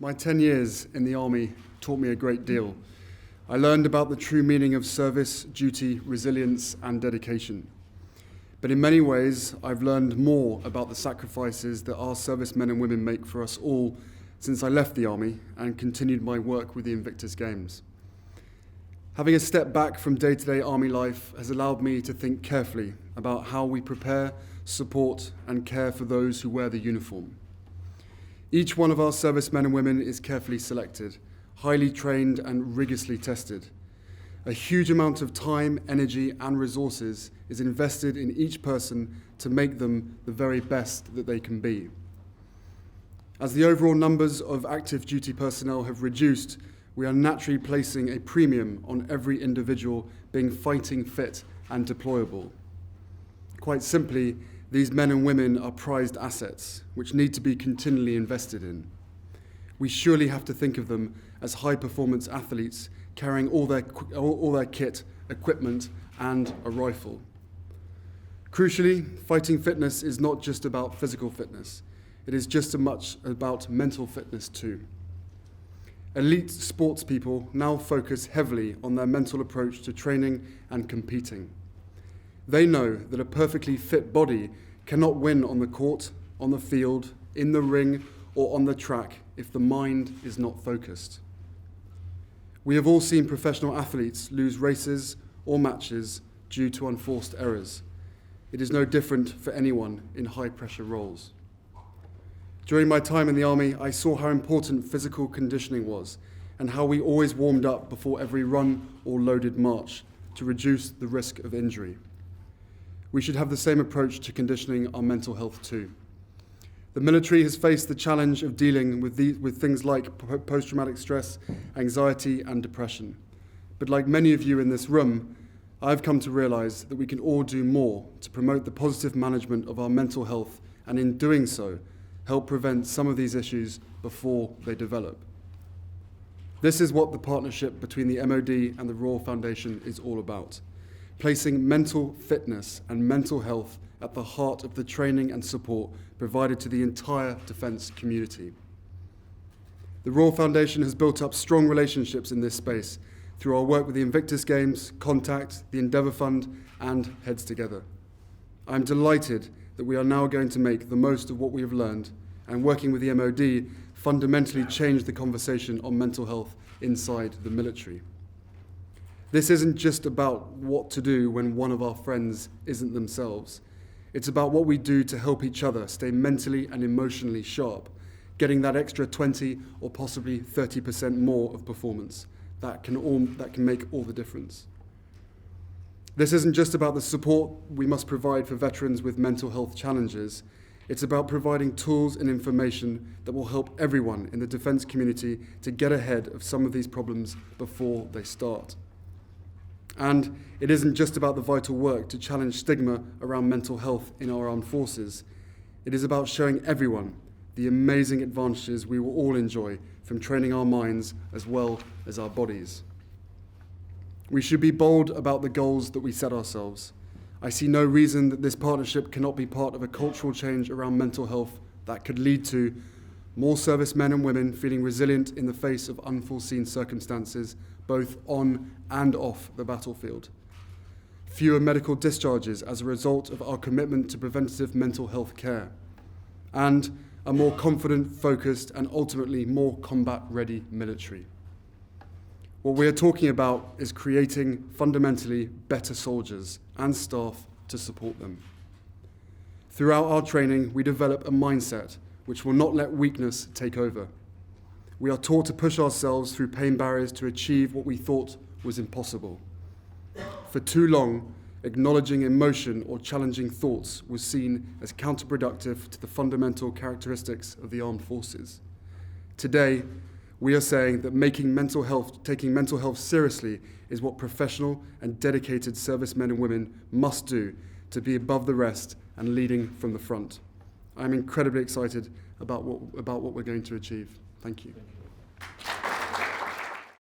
My 10 years in the Army taught me a great deal. I learned about the true meaning of service, duty, resilience, and dedication. But in many ways, I've learned more about the sacrifices that our servicemen and women make for us all since I left the Army and continued my work with the Invictus Games. Having a step back from day-to-day Army life has allowed me to think carefully about how we prepare, support, and care for those who wear the uniform. Each one of our servicemen and women is carefully selected, highly trained, and rigorously tested. A huge amount of time, energy, and resources is invested in each person to make them the very best that they can be. As the overall numbers of active duty personnel have reduced, we are naturally placing a premium on every individual being fighting fit and deployable. Quite simply, these men and women are prized assets which need to be continually invested in. We surely have to think of them as high-performance athletes carrying all their kit, equipment, and a rifle. Crucially, fighting fitness is not just about physical fitness. It is just as much about mental fitness too. Elite sports people now focus heavily on their mental approach to training and competing. They know that a perfectly fit body cannot win on the court, on the field, in the ring, or on the track if the mind is not focused. We have all seen professional athletes lose races or matches due to unforced errors. It is no different for anyone in high-pressure roles. During my time in the Army, I saw how important physical conditioning was and how we always warmed up before every run or loaded march to reduce the risk of injury. We should have the same approach to conditioning our mental health too. The military has faced the challenge of dealing with things like post-traumatic stress, anxiety, and depression. But like many of you in this room, I've come to realize that we can all do more to promote the positive management of our mental health, and in doing so, help prevent some of these issues before they develop. This is what the partnership between the MOD and the Royal Foundation is all about, placing mental fitness and mental health at the heart of the training and support provided to the entire defence community. The Royal Foundation has built up strong relationships in this space through our work with the Invictus Games, Contact, the Endeavour Fund, and Heads Together. I'm delighted that we are now going to make the most of what we have learned, and working with the MOD fundamentally change the conversation on mental health inside the military. This isn't just about what to do when one of our friends isn't themselves. It's about what we do to help each other stay mentally and emotionally sharp, getting that extra 20 or possibly 30% more of performance. That can make all the difference. This isn't just about the support we must provide for veterans with mental health challenges. It's about providing tools and information that will help everyone in the defence community to get ahead of some of these problems before they start. And it isn't just about the vital work to challenge stigma around mental health in our armed forces. It is about showing everyone the amazing advantages we will all enjoy from training our minds as well as our bodies. We should be bold about the goals that we set ourselves. I see no reason that this partnership cannot be part of a cultural change around mental health that could lead to more servicemen and women feeling resilient in the face of unforeseen circumstances, both on and off the battlefield. Fewer medical discharges as a result of our commitment to preventative mental health care. And a more confident, focused, and ultimately more combat-ready military. What we are talking about is creating fundamentally better soldiers and staff to support them. Throughout our training, we develop a mindset which will not let weakness take over. We are taught to push ourselves through pain barriers to achieve what we thought was impossible. For too long, acknowledging emotion or challenging thoughts was seen as counterproductive to the fundamental characteristics of the armed forces. Today, we are saying that taking mental health seriously is what professional and dedicated servicemen and women must do to be above the rest and leading from the front. I'm incredibly excited about what we're going to achieve. Thank you.